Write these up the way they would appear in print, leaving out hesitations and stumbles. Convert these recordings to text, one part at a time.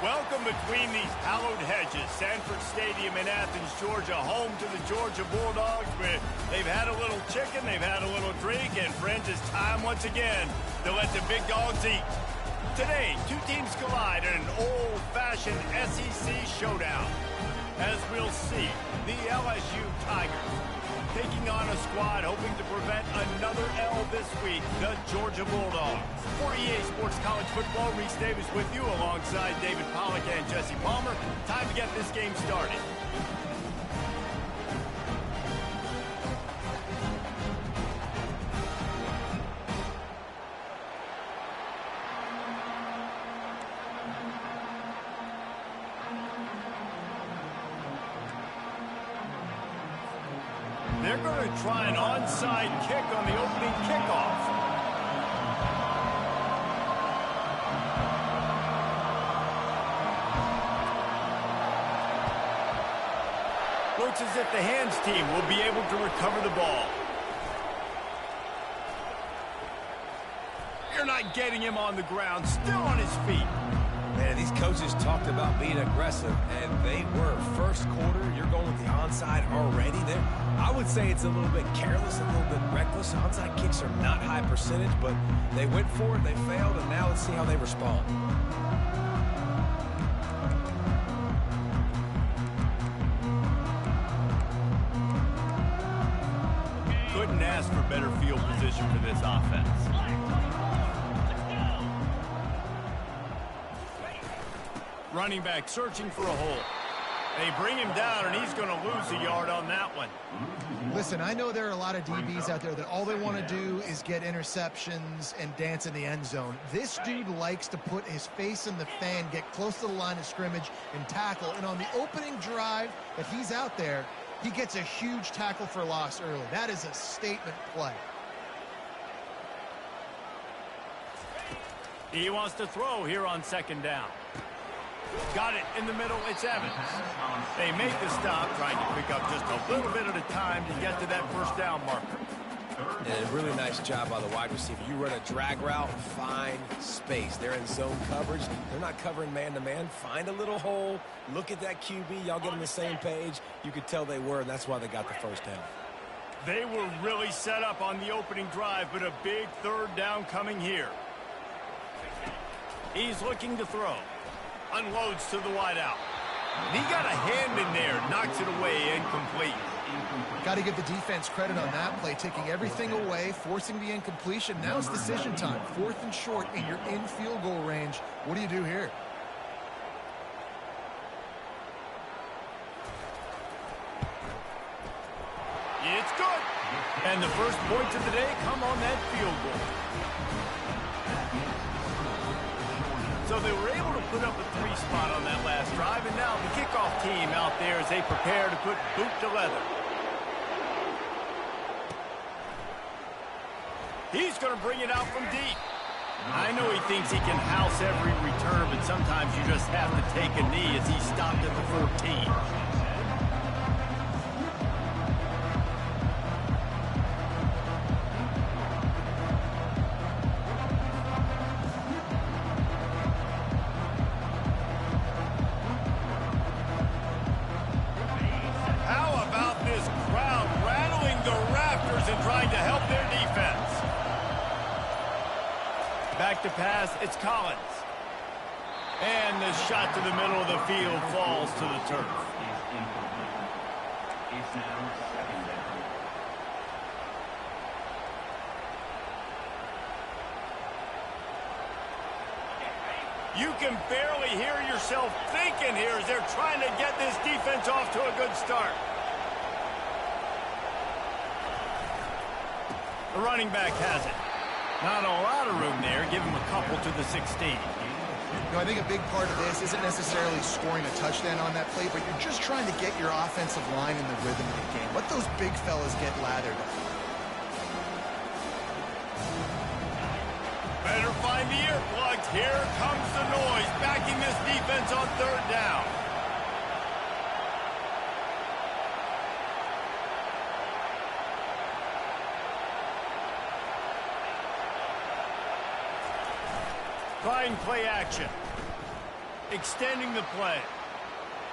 Welcome between these hallowed hedges. Sanford Stadium in Athens, Georgia, home to the Georgia Bulldogs. Where they've had a little chicken, they've had a little drink, and friends, it's time once again to let the big dogs eat. Today, two teams collide in an old-fashioned SEC showdown. As we'll see, the LSU Tigers taking on a squad hoping to prevent another L this week, the Georgia Bulldogs. For EA Sports College Football, Reese Davis with you alongside David Pollack and Jesse Palmer. Time to get this game started. They're going to try an onside kick on the opening kickoff. Looks as if the hands team will be able to recover the ball. You're not getting him on the ground, still on his feet. Man, these coaches talked about being aggressive, and they were. First quarter, you're going with the onside already. I would say it's a little bit careless, a little bit reckless. Onside kicks are not high percentage, but they went for it, they failed, and now let's see how they respond. Couldn't ask for better field position for this offense. Running back searching for a hole. They bring him down, and he's going to lose a yard on that one. Listen, I know there are a lot of DBs out there that all they want to do is get interceptions and dance in the end zone. This dude likes to put his face in the fan, get close to the line of scrimmage, and tackle. And on the opening drive that he's out there, he gets a huge tackle for loss early. That is a statement play. He wants to throw here on second down. Got it in the middle, it's Evans. They make the stop, trying to pick up just a little bit at a time to get to that first down marker. And a really nice job by the wide receiver. You run a drag route, find space. They're in zone coverage. They're not covering man-to-man. Find a little hole. Look at that QB. Y'all get on the same page. You could tell they were, and that's why they got the first down. They were really set up on the opening drive, but a big third down coming here. He's looking to throw. Unloads to the wideout. He got a hand in there, knocks it away, incomplete. Got to give the defense credit on that play, taking everything away, forcing the incompletion. Now it's decision time. 4th and short, and you're in field goal range. What do you do here? It's good. And the first points of the day come on that field goal. So they were able to put up a 3 spot on that last drive, and now the kickoff team out there as they prepare to put boot to leather. He's going to bring it out from deep. I know he thinks he can house every return, but sometimes you just have to take a knee as he stopped at the 14. Trying to help their defense. Back to pass, it's Collins. And the shot to the middle of the field falls to the turf. You can barely hear yourself thinking here as they're trying to get this defense off to a good start. The running back has it. Not a lot of room there. Give him a couple to the 16. No, I think a big part of this isn't necessarily scoring a touchdown on that play, but you're just trying to get your offensive line in the rhythm of the game. Let those big fellas get lathered. Better find the earplugs. Here comes the noise, backing this defense on third down. Trying play action. extending the play.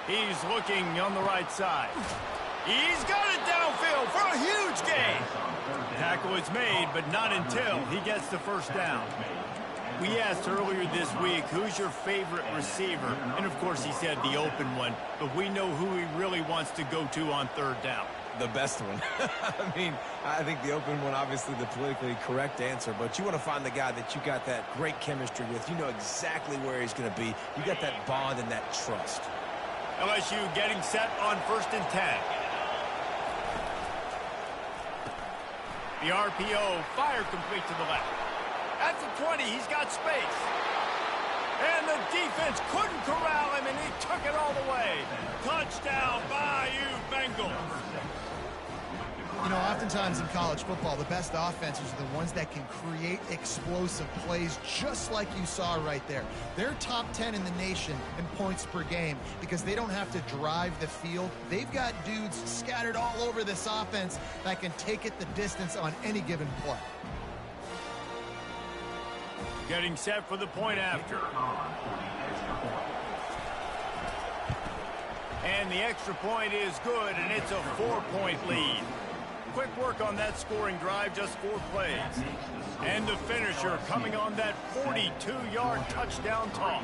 He's looking on the right side. He's got it downfield for a huge gain. Tackle is made, but not until he gets the first down. We asked earlier this week, who's your favorite receiver? And, of course, he said the open one, but we know who he really wants to go to on third down. The best one. I mean, I think the open one, obviously the politically correct answer, but you want to find the guy that you got that great chemistry with. You know exactly where he's going to be. You got that bond and that trust. LSU getting set on 1st and 10. The RPO, fire complete to the left. At the 20, he's got space. And the defense couldn't corral him, and he took it all the way. Touchdown, Bayou Bengals. You know, oftentimes in college football, the best offenses are the ones that can create explosive plays, just like you saw right there. They're top 10 in the nation in points per game because they don't have to drive the field. They've got dudes scattered all over this offense that can take it the distance on any given play. Getting set for the point after. And the extra point is good, and it's a 4-point lead. Quick work on that scoring drive, just 4 plays. And the finisher coming on that 42-yard touchdown toss.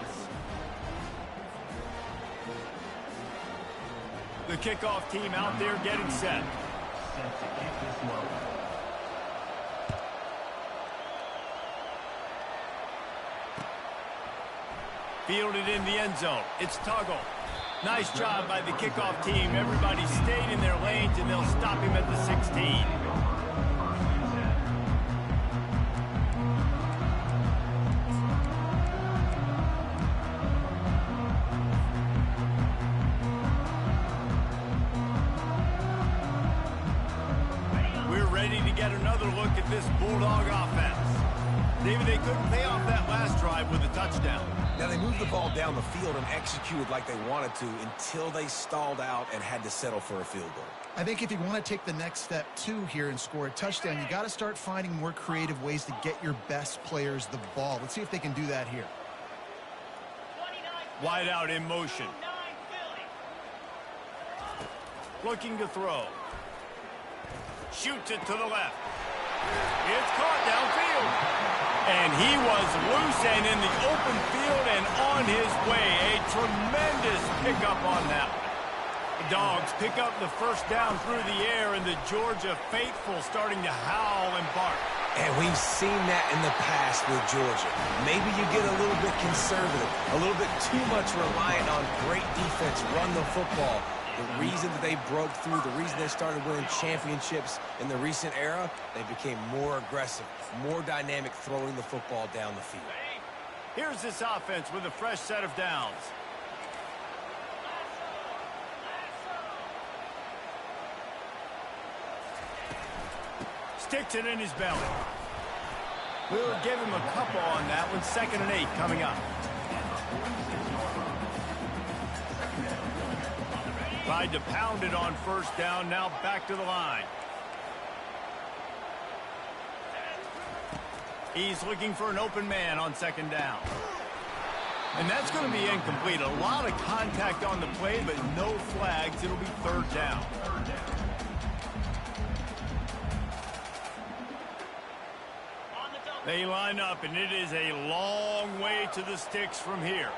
The kickoff team out there getting set. Fielded in the end zone. It's Tuggle. Nice job by the kickoff team. Everybody stayed in their lanes, and they'll stop him at the 16. We're ready to get another look at this Bulldog offense. David, they couldn't pay off that last drive with a touchdown. Now, they moved the ball down the field and executed like they wanted to until they stalled out and had to settle for a field goal. I think if you want to take the next step, too, here and score a touchdown, you got to start finding more creative ways to get your best players the ball. Let's see if they can do that here. Wide out in motion. Looking to throw. Shoots it to the left. It's caught downfield. And he was loose and in the open field and on his way. A tremendous pickup on that one. The Dogs pick up the first down through the air, and the Georgia faithful starting to howl and bark. And we've seen that in the past with Georgia. Maybe you get a little bit conservative, a little bit too much reliant on great defense, run the football. The reason that they broke through, the reason they started winning championships in the recent era, they became more aggressive, more dynamic throwing the football down the field. Here's this offense with a fresh set of downs. Sticks it in his belly. We'll give him a couple on that one. 2nd and 8 coming up. Tried to pound it on first down, now back to the line. He's looking for an open man on 2nd down. And that's going to be incomplete. A lot of contact on the play, but no flags. It'll be 3rd down. They line up, and it is a long way to the sticks from here.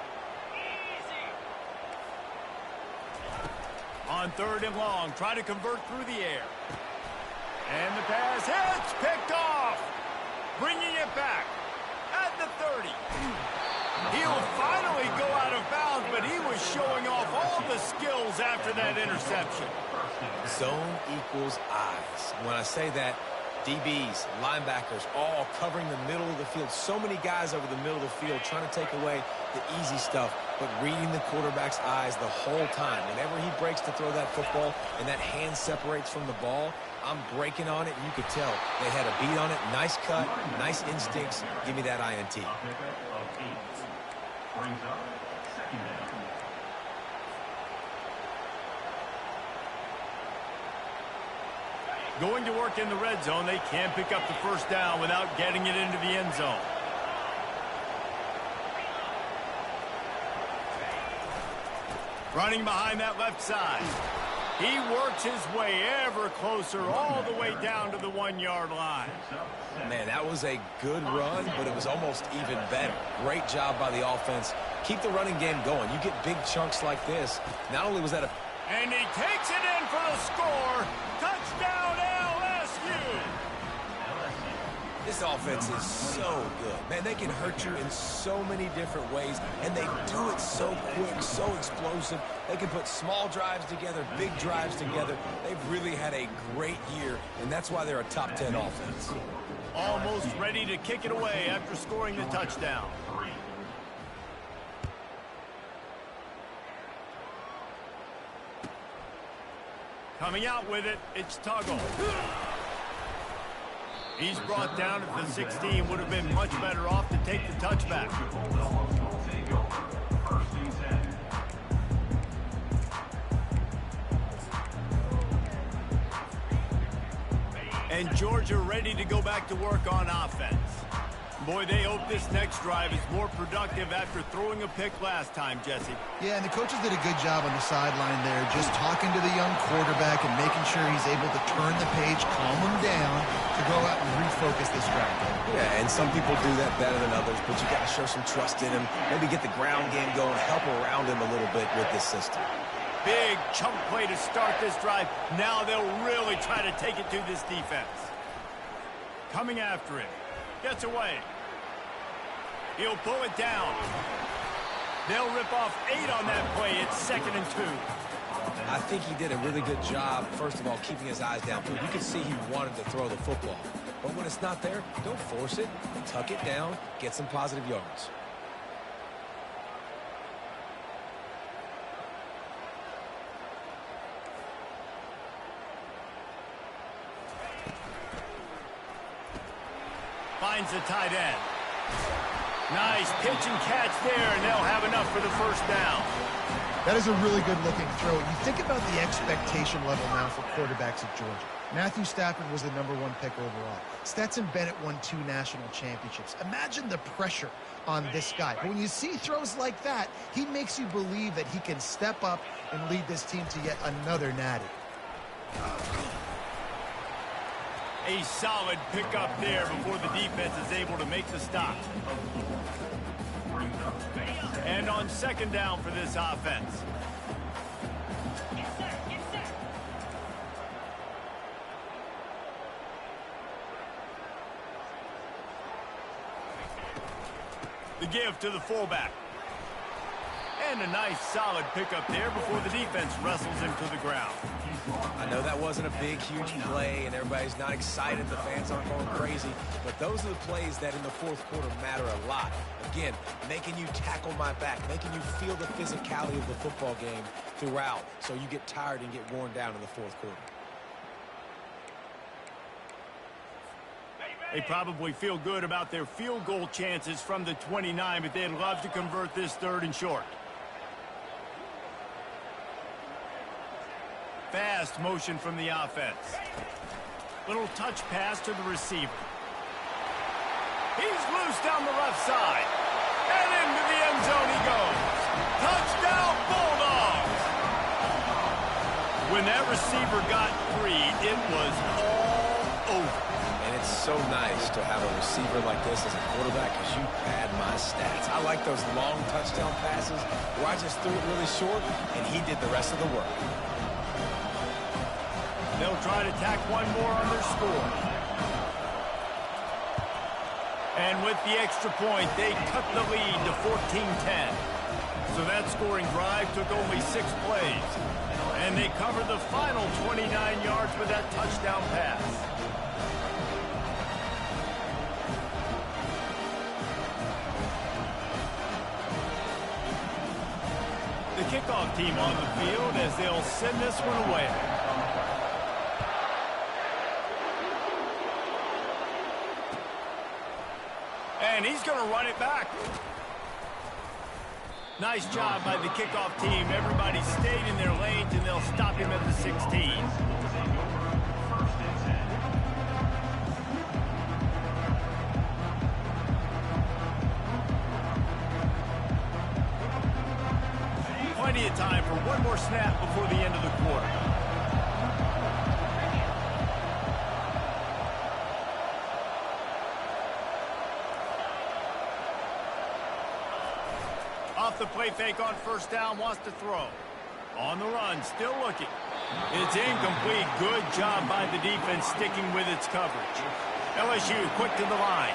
On 3rd and long, try to convert through the air. And the pass hits, picked off. Bringing it back at the 30. He'll finally go out of bounds, but he was showing off all the skills after that interception. Zone equals eyes. When I say that, DBs, linebackers, all covering the middle of the field. So many guys over the middle of the field trying to take away the easy stuff, but reading the quarterback's eyes the whole time. Whenever he breaks to throw that football and that hand separates from the ball, I'm breaking on it, and you could tell they had a beat on it. Nice cut, nice instincts. Give me that INT. Going to work in the red zone. They can't pick up the first down without getting it into the end zone. Running behind that left side. He works his way ever closer all the way down to the 1-yard line. Man, that was a good run, but it was almost even better. Great job by the offense. Keep the running game going. You get big chunks like this. Not only was that a... And he takes it in for the score. Touchdown, LSU. This offense is so good. Man, they can hurt you in so many different ways, and they do it so quick, so explosive. They can put small drives together, big drives together. They've really had a great year, and that's why they're a top 10 offense. Almost ready to kick it away after scoring the touchdown. Coming out with it, it's Tuggle. He's brought down at the 16. Would have been much better off to take the touchback. And Georgia ready to go back to work on offense. Boy, they hope this next drive is more productive after throwing a pick last time, Jesse. Yeah, and the coaches did a good job on the sideline there, just talking to the young quarterback and making sure he's able to turn the page, calm him down, to go out and refocus this drive. Yeah, and some people do that better than others, but you got to show some trust in him, maybe get the ground game going, help around him a little bit with this system. Big chunk play to start this drive. Now they'll really try to take it to this defense. Coming after it. Gets away. He'll pull it down. They'll rip off 8 on that play. It's 2nd and 2. I think he did a really good job, first of all, keeping his eyes downfield. You can see he wanted to throw the football. But when it's not there, don't force it. Tuck it down. Get some positive yards. Finds the tight end. Nice pitch and catch there, and they'll have enough for the first down. That is a really good-looking throw. You think about the expectation level now for quarterbacks at Georgia. Matthew Stafford was the #1 pick overall. Stetson Bennett won 2 national championships. Imagine the pressure on this guy. But when you see throws like that, he makes you believe that he can step up and lead this team to yet another natty. A solid pickup there before the defense is able to make the stop. And on 2nd down for this offense. The give to the fullback. And a nice solid pickup there before the defense wrestles him to the ground. I know that wasn't a big, huge play, and everybody's not excited. The fans aren't going crazy. But those are the plays that in the 4th quarter matter a lot. Again, making you tackle my back, making you feel the physicality of the football game throughout, so you get tired and get worn down in the 4th quarter. They probably feel good about their field goal chances from the 29, but they'd love to convert this 3rd and short. Fast motion from the offense. Little touch pass to the receiver. He's loose down the left side. And into the end zone he goes. Touchdown, Bulldogs! When that receiver got free, it was all over. And it's so nice to have a receiver like this as a quarterback because you pad my stats. I like those long touchdown passes where I just threw it really short and he did the rest of the work. They'll try to tack one more on their score. And with the extra point, they cut the lead to 14-10. So that scoring drive took only 6 plays. And they covered the final 29 yards with that touchdown pass. The kickoff team on the field as they'll send this one away. And he's going to run it back. Nice job by the kickoff team. Everybody stayed in their lanes, and they'll stop him at the 16. Plenty of time for One more snap before the end of the quarter. Off the play fake on first down, wants to throw. On the run, still looking. It's incomplete. Good job by the defense sticking with its coverage. LSU quick to the line.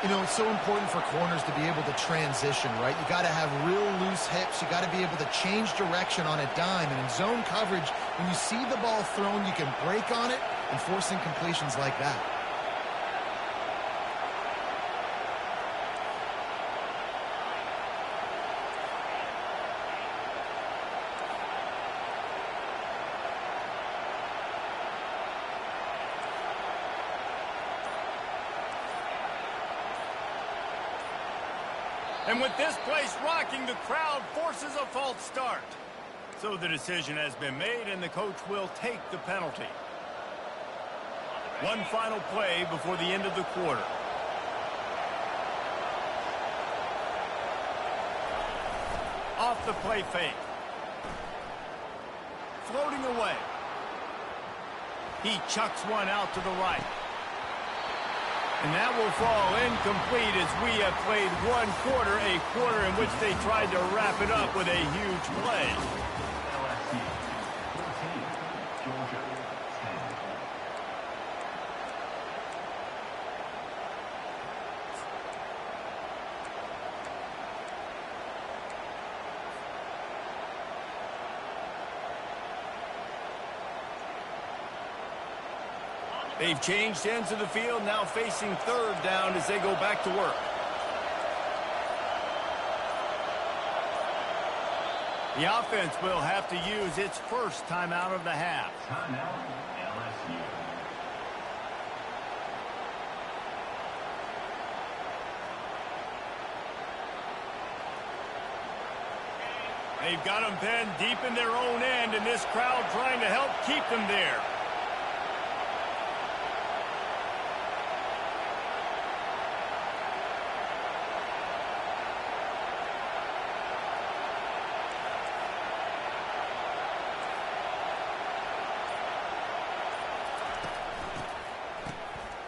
You know, it's so important for corners to be able to transition, right? You got to have real loose hips. You got to be able to change direction on a dime. And in zone coverage, when you see the ball thrown, you can break on it and force incompletions like that. And with this place rocking, the crowd forces a false start. So the decision has been made, and the coach will take the penalty. One final play before the end of the quarter. Off the play fake. Floating away. He chucks one out to the right. And that will fall incomplete as we have played one quarter, a quarter in which they tried to wrap it up with a huge play. LSU 14, Georgia 10. They've changed ends of the field, now facing third down as they go back to work. The offense will have to use its first timeout of the half. Timeout, LSU. They've got them pinned deep in their own end, and this crowd trying to help keep them there.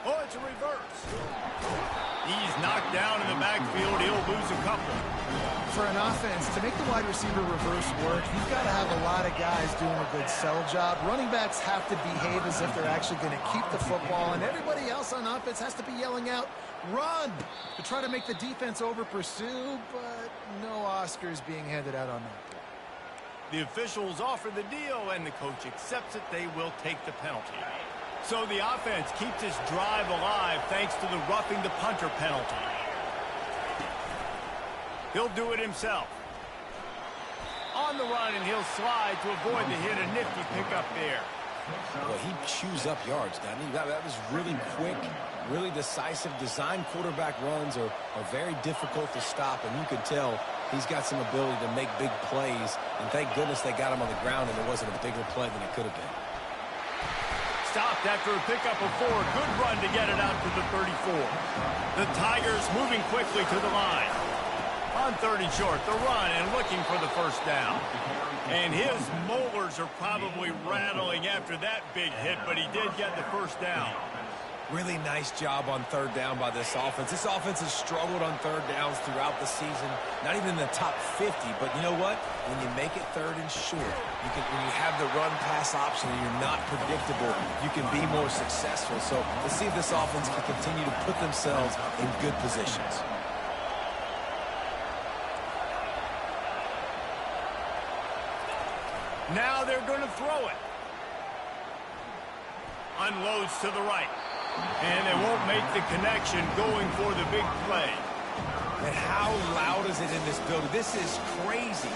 Oh, it's a reverse. He's knocked down in the backfield. He'll lose a couple. For an offense, to make the wide receiver reverse work, you've got to have a lot of guys doing a good sell job. Running backs have to behave as if they're actually going to keep the football, and everybody else on offense has to be yelling out, run, to try to make the defense over-pursue, but no Oscars being handed out on that play. The officials offer the deal, and the coach accepts it. They will take the penalty. So the offense keeps this drive alive thanks to the roughing the punter penalty. He'll do it himself. On the run, and he'll slide to avoid the hit. A nifty pickup there. Well, he chews up yards, doesn't he? That was really quick, really decisive. Design quarterback runs are very difficult to stop, and you can tell he's got some ability to make big plays. And thank goodness they got him on the ground, and it wasn't a bigger play than it could have been. Stopped after a pickup of 4. Good run to get it out to the 34. The Tigers moving quickly to the line. On 3rd and short, the run and looking for the first down. And his molars are probably rattling after that big hit, but he did get the first down. Really nice job on 3rd down by this offense. This offense has struggled on 3rd downs throughout the season. Not even in the top 50, but you know what? When you make it 3rd and short, when you have the run-pass option and you're not predictable, you can be more successful. So let's see if this offense can continue to put themselves in good positions. Now they're going to throw it. Unloads to the right. And they won't make the connection going for the big play. And how loud is it in this building? This is crazy.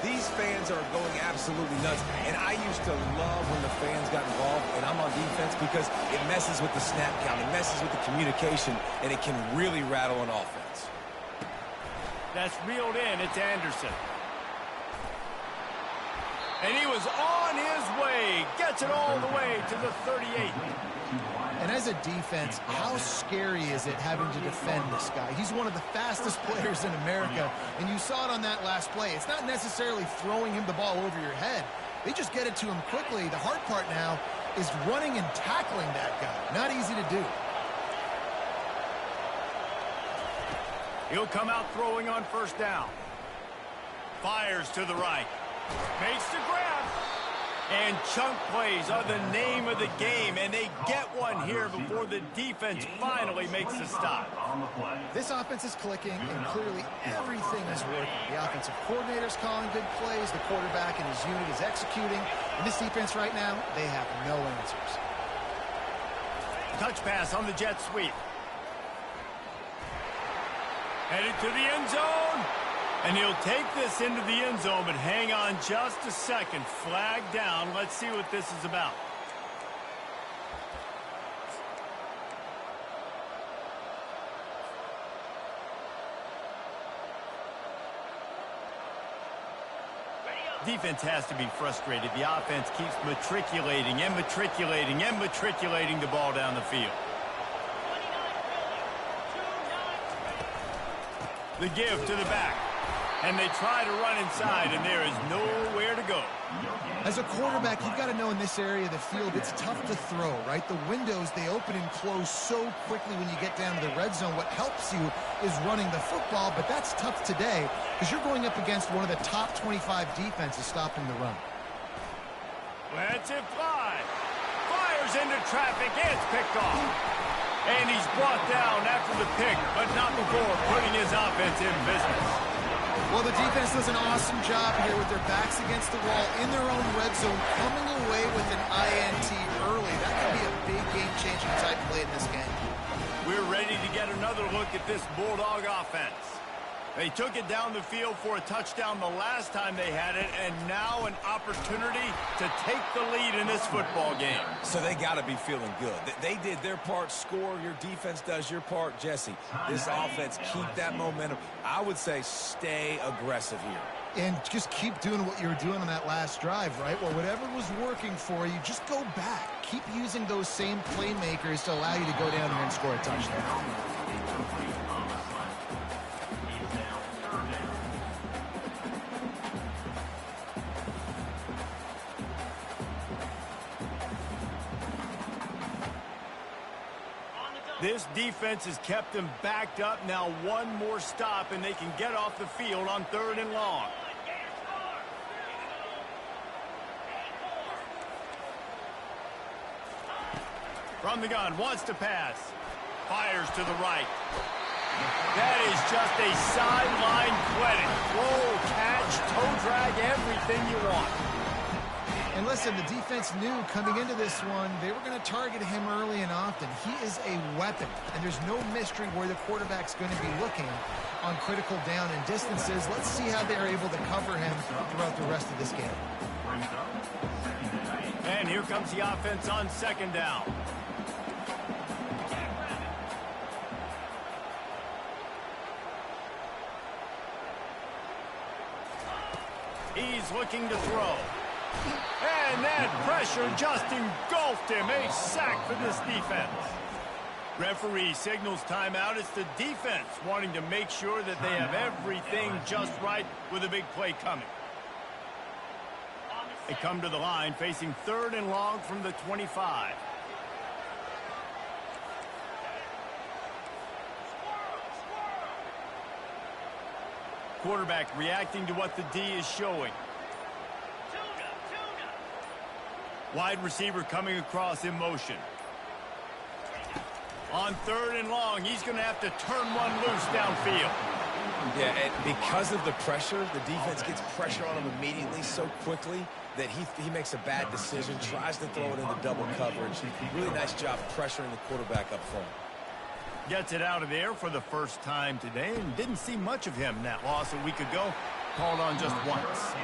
These fans are going absolutely nuts. And I used to love when the fans got involved, and I'm on defense, because it messes with the snap count. It messes with the communication, and it can really rattle an offense. That's reeled in. It's Anderson. And he was on his way. Gets it all the way to the 38. And as as a defense, how scary is it having to defend this guy? He's one of the fastest players in America, and you saw it on that last play. It's not necessarily throwing him the ball over your head. They just get it to him quickly. The hard part now is running and tackling that guy. Not easy to do. He'll come out throwing on first down. Fires to the right. Makes the grab. And chunk plays are the name of the game, and they get one here before the defense finally makes the stop. This offense is clicking, and clearly everything is working. The offensive coordinator's calling good plays. The quarterback and his unit is executing. And this defense right now, they have no answers. Touch pass on the jet sweep. Headed to the end zone. And he'll take this into the end zone, but hang on just a second. Flag down. Let's see what this is about. Defense has to be frustrated. The offense keeps matriculating and matriculating and matriculating the ball down the field. The give to the back. And they try to run inside, and there is nowhere to go. As a quarterback, you've got to know in this area of the field, it's tough to throw, right? The windows, they open and close so quickly when you get down to the red zone. What helps you is running the football, but that's tough today because you're going up against one of the top 25 defenses stopping the run. Lets it fly. Fires into traffic. It's picked off. And he's brought down after the pick, but not before putting his offense in business. Well, the defense does an awesome job here with their backs against the wall in their own red zone, coming away with an INT early. That could be a big game-changing type play in this game. We're ready to get another look at this Bulldog offense. They took it down the field for a touchdown the last time they had it, and now an opportunity to take the lead in this football game. So they got to be feeling good. They did their part, score. Your defense does your part. Jesse, this offense, keep that momentum. I would say stay aggressive here. And just keep doing what you were doing on that last drive, right? Well, whatever was working for you, just go back. Keep using those same playmakers to allow you to go down here and score a touchdown. This defense has kept them backed up. Now one more stop, and they can get off the field on 3rd and long. From the gun, wants to pass. Fires to the right. That is just a sideline clinic. Roll, catch, toe drag, everything you want. And listen, the defense knew coming into this one, they were going to target him early and often. He is a weapon, and there's no mystery where the quarterback's going to be looking on critical down and distances. Let's see how they're able to cover him throughout the rest of this game. And here comes the offense on 2nd down. He's looking to throw. And that pressure just engulfed him. A sack for this defense. Referee signals timeout. It's the defense wanting to make sure that they have everything just right with a big play coming. They come to the line facing 3rd and long from the 25. Quarterback reacting to what the D is showing. Wide receiver coming across in motion. On 3rd and long, he's going to have to turn one loose downfield. Yeah, and because of the pressure, the defense gets pressure on him immediately so quickly that he makes a bad decision, tries to throw it into double coverage. Really nice job pressuring the quarterback up front. Gets it out of there for the first time today, and didn't see much of him in that loss a week ago. Called on just once.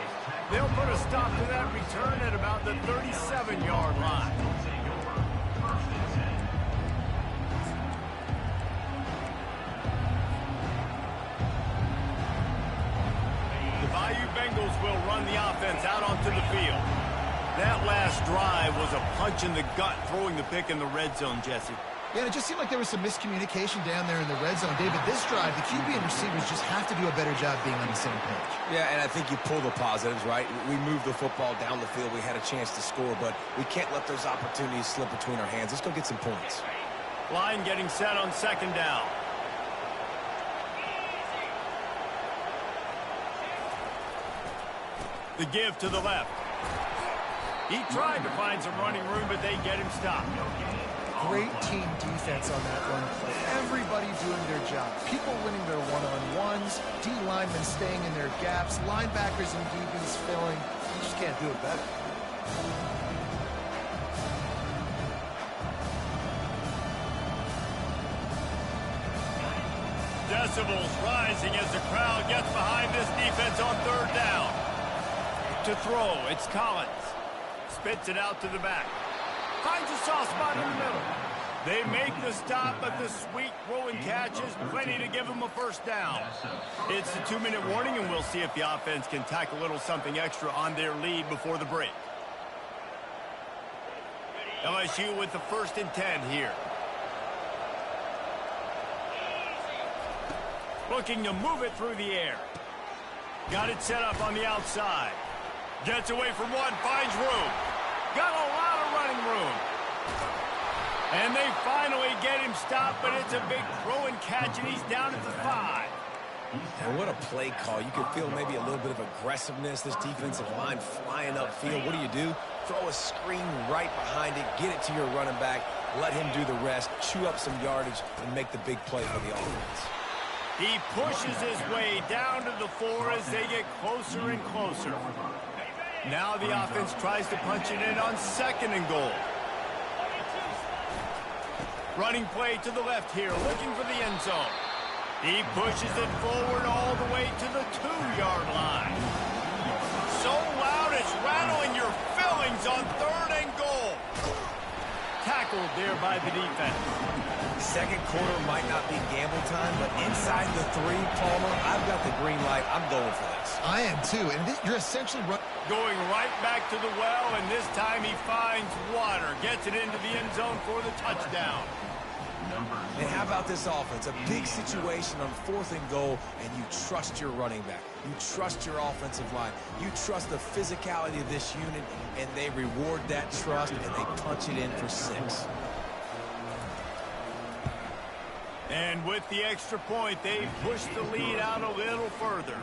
They'll put a stop to that return at about the 37-yard line. The Bayou Bengals will run the offense out onto the field. That last drive was a punch in the gut, throwing the pick in the red zone, Jesse. Yeah, and it just seemed like there was some miscommunication down there in the red zone. David, this drive, the QB and receivers just have to do a better job being on the same page. Yeah, and I think you pull the positives, right? We moved the football down the field. We had a chance to score, but we can't let those opportunities slip between our hands. Let's go get some points. Line getting set on second down. The give to the left. He tried to find some running room, but they get him stopped. Great team defense on that run play. Everybody doing their job. People winning their one-on-ones, D linemen staying in their gaps, linebackers and DBs filling. You just can't do it better. Decibels rising as the crowd gets behind this defense on third down. To throw, it's Collins. Spits it out to the back. Finds a soft spot in the middle. They make the stop, but the sweet throw and catch is plenty to give them a first down. It's the 2-minute warning, and we'll see if the offense can tack a little something extra on their lead before the break. LSU with the 1st and 10 here. Looking to move it through the air. Got it set up on the outside. Gets away from one, finds room. Got a lot of running room. And they finally get him stopped, but it's a big throw and catch, and he's down at the 5. And what a play call. You can feel maybe a little bit of aggressiveness. This defensive line flying upfield. What do? Throw a screen right behind it. Get it to your running back. Let him do the rest. Chew up some yardage and make the big play for the offense. He pushes his way down to the 4 as they get closer and closer. Now the offense tries to punch it in on 2nd and goal. Running play to the left here, looking for the end zone. He pushes it forward all the way to the 2-yard line. So loud it's rattling your fillings on 3rd and goal. Tackled there by the defense. Second quarter might not be gamble time, but inside the 3, Palmer, I've got the green light. I'm going for this. I am too, and you're essentially going right back to the well, and this time he finds water. Gets it into the end zone for the touchdown. And how about this offense? A big situation on 4th and goal, and you trust your running back. You trust your offensive line. You trust the physicality of this unit, and they reward that trust, and they punch it in for 6. And with the extra point, they push the lead out a little further.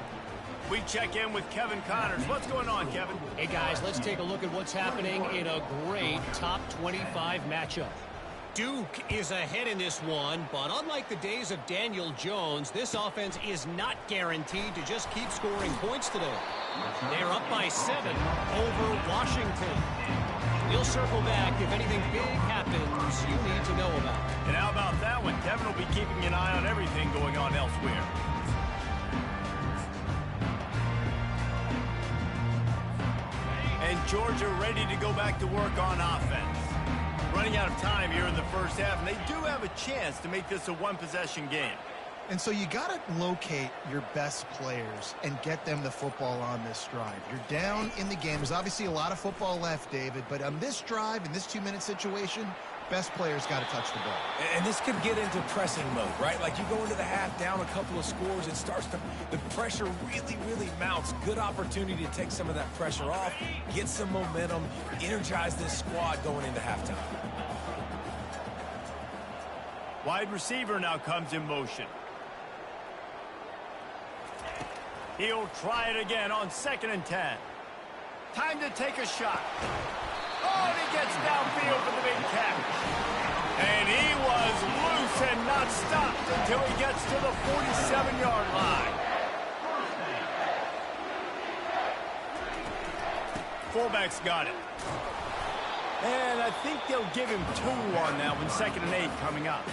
We check in with Kevin Connors. What's going on, Kevin? Hey, guys, let's take a look at what's happening in a great top 25 matchup. Duke is ahead in this one, but unlike the days of Daniel Jones, this offense is not guaranteed to just keep scoring points today. They're up by 7 over Washington. We'll circle back if anything big happens you need to know about. And how about that one? Kevin will be keeping an eye on everything going on elsewhere. And Georgia ready to go back to work on offense. Running out of time here in the first half, and they do have a chance to make this a one-possession game. And so you got to locate your best players and get them the football on this drive. You're down in the game. There's obviously a lot of football left, David, but on this drive, in this 2-minute situation, best players got to touch the ball. And this could get into pressing mode, right? Like you go into the half down a couple of scores, it starts to, the pressure really mounts. Good opportunity to take some of that pressure off, get some momentum, energize this squad going into halftime. Wide receiver now comes in motion. He'll try it again on 2nd and 10. Time to take a shot. Oh, and he gets downfield for the big catch. And he was loose and not stopped until he gets to the 47-yard line. Fullback's got it. And I think they'll give him 2 on that one, 2nd and 8 coming up.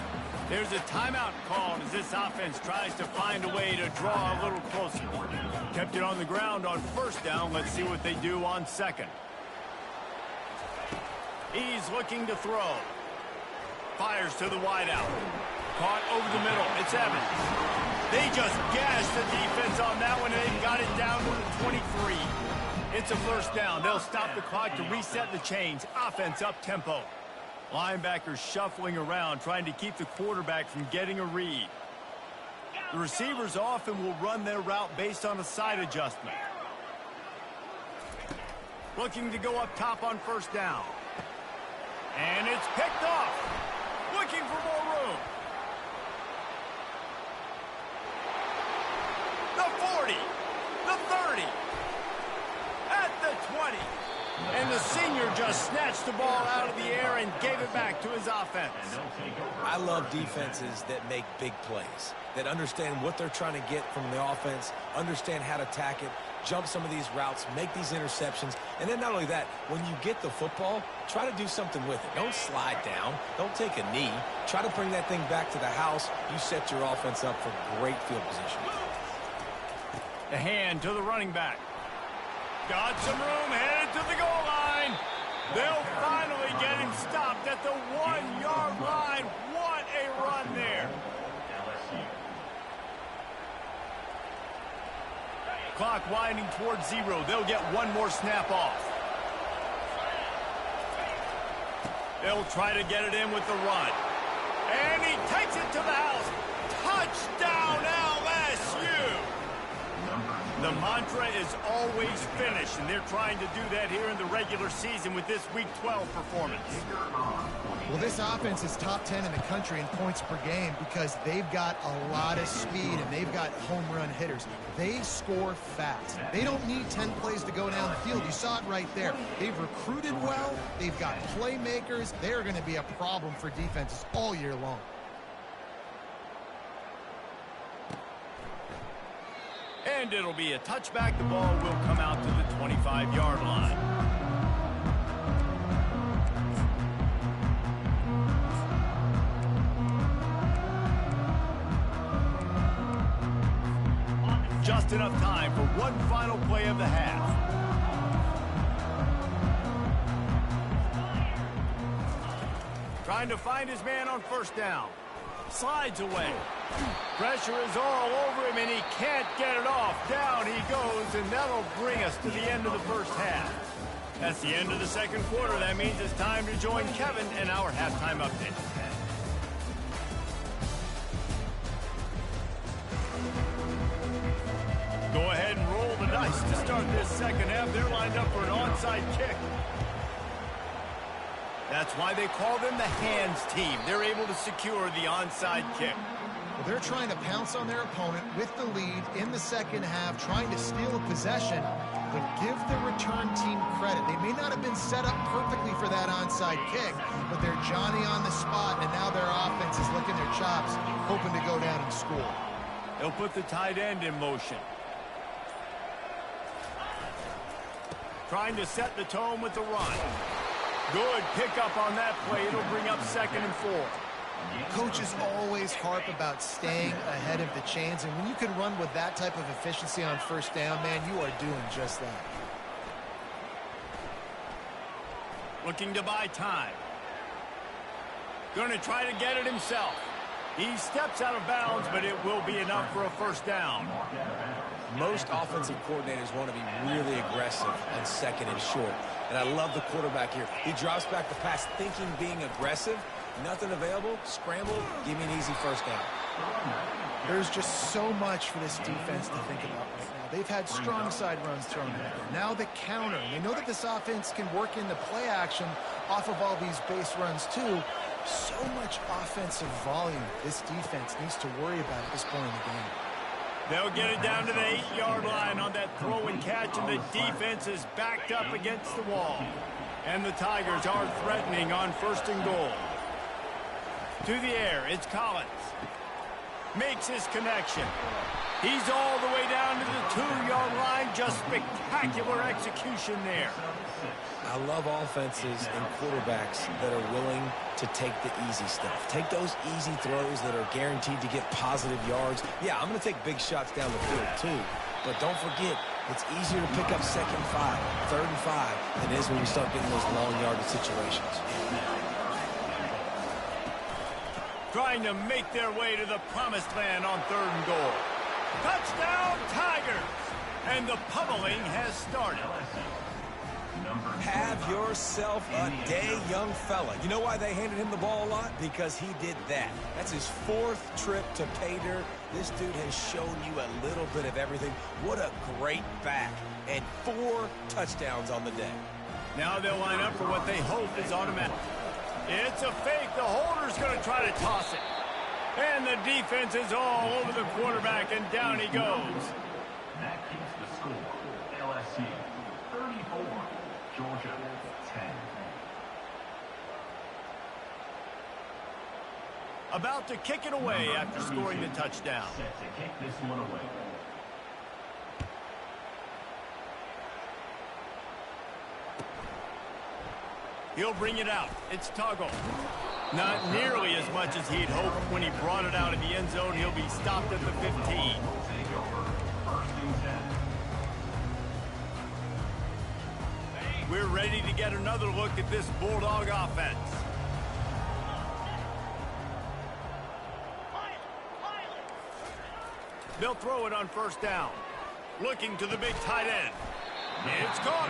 There's a timeout called as this offense tries to find a way to draw a little closer. Kept it on the ground on 1st down. Let's see what they do on 2nd. He's looking to throw. Fires to the wideout. Caught over the middle. It's Evans. They just gashed the defense on that one, and they've got it down to the 23. It's a first down. They'll stop the clock to reset the chains. Offense up tempo. Linebackers shuffling around, trying to keep the quarterback from getting a read. The receivers often will run their route based on a side adjustment. Looking to go up top on first down. And it's picked off. Looking for more room. The 40. The 30. At the 20. And the senior just snatched the ball out of the air and gave it back to his offense. I love defenses that make big plays, that understand what they're trying to get from the offense, understand how to attack it, jump some of these routes, make these interceptions, and then not only that, when you get the football, try to do something with it. Don't slide down. Don't take a knee. Try to bring that thing back to the house. You set your offense up for great field position. The hand to the running back. Got some room, headed to the goal line. They'll finally get him stopped at the 1-yard line. What a run there. Clock winding towards 0. They'll get one more snap off. They'll try to get it in with the run. And he takes it to the house. Touchdown, LSU. The mantra is always finish, and they're trying to do that here in the regular season with this Week 12 performance. Well, this offense is top 10 in the country in points per game because they've got a lot of speed and they've got home run hitters. They score fast. They don't need 10 plays to go down the field. You saw it right there. They've recruited well. They've got playmakers. They're going to be a problem for defenses all year long. And it'll be a touchback. The ball will come out to the 25-yard line. Just enough time for one final play of the half. Trying to find his man on first down. Slides away. Pressure is all over him, and he can't get it off. Down he goes, and that'll bring us to the end of the first half. That's the end of the second quarter. That means it's time to join Kevin in our halftime update. Go ahead and roll the dice to start this second half. They're lined up for an onside kick. That's why they call them the hands team. They're able to secure the onside kick. Well, they're trying to pounce on their opponent with the lead in the second half, trying to steal a possession, but give the return team credit. They may not have been set up perfectly for that onside kick, but they're Johnny on the spot, and now their offense is licking their chops, hoping to go down and score. They'll put the tight end in motion. Trying to set the tone with the run. Good pickup on that play. It'll bring up 2nd and 4. Coaches always harp about staying ahead of the chains, and when you can run with that type of efficiency on first down, man, you are doing just that. Looking to buy time. Going to try to get it himself. He steps out of bounds, but it will be enough for a first down. Most offensive coordinators want to be really aggressive on 2nd and short. And I love the quarterback here. He drops back the pass thinking being aggressive. Nothing available. Scramble. Give me an easy first down. There's just so much for this defense to think about right now. They've had strong side runs thrown at them. Now the counter. They know that this offense can work in the play action off of all these base runs too. So much offensive volume this defense needs to worry about at this point in the game. They'll get it down to the 8-yard line on that throw and catch, and the defense is backed up against the wall. And the Tigers are threatening on 1st and goal. To the air, it's Collins. Makes his connection. He's all the way down to the 2-yard line. Just spectacular execution there. I love offenses and quarterbacks that are willing to take the easy stuff. Take those easy throws that are guaranteed to get positive yards. Yeah, I'm going to take big shots down the field too. But don't forget, it's easier to pick up 2nd and 5, 3rd and 5 than it is when you start getting those long yardage situations. Trying to make their way to the promised land on 3rd and goal. Touchdown, Tigers! And the pummeling has started. Have yourself a day, young fella. You know why they handed him the ball a lot? Because he did that. That's his 4th trip to pay dirt. This dude has shown you a little bit of everything. What a great back. And 4 touchdowns on the day. Now they'll line up for what they hope is automatic. It's a fake. The holder's going to try to toss it. And the defense is all over the quarterback, and down he goes. That keeps the score. LSU 34, Georgia 10. About to kick it away after scoring the touchdown. Set to kick this one away. He'll bring it out. It's Toggle. Not nearly as much as he'd hoped when he brought it out of the end zone. He'll be stopped at the 15. Take over. 1st and 10. We're ready to get another look at this Bulldog offense. They'll throw it on 1st down. Looking to the big tight end. It's caught.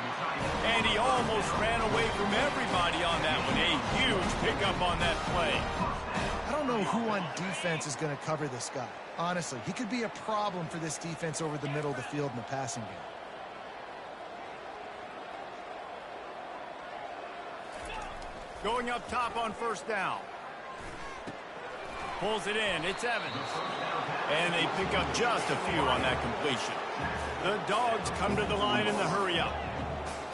And he almost ran away from everybody on that one. A huge pickup on that play. I don't know who on defense is going to cover this guy. Honestly, he could be a problem for this defense over the middle of the field in the passing game. Going up top on 1st down. Pulls it in. It's Evans. And they pick up just a few on that completion. The Dogs come to the line in the hurry up.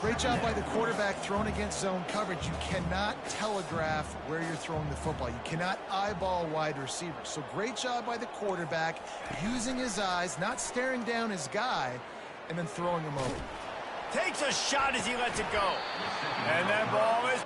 Great job by the quarterback thrown against zone coverage. You cannot telegraph where you're throwing the football. You cannot eyeball wide receivers. So great job by the quarterback using his eyes, not staring down his guy, and then throwing him over. Takes a shot as he lets it go. And that ball is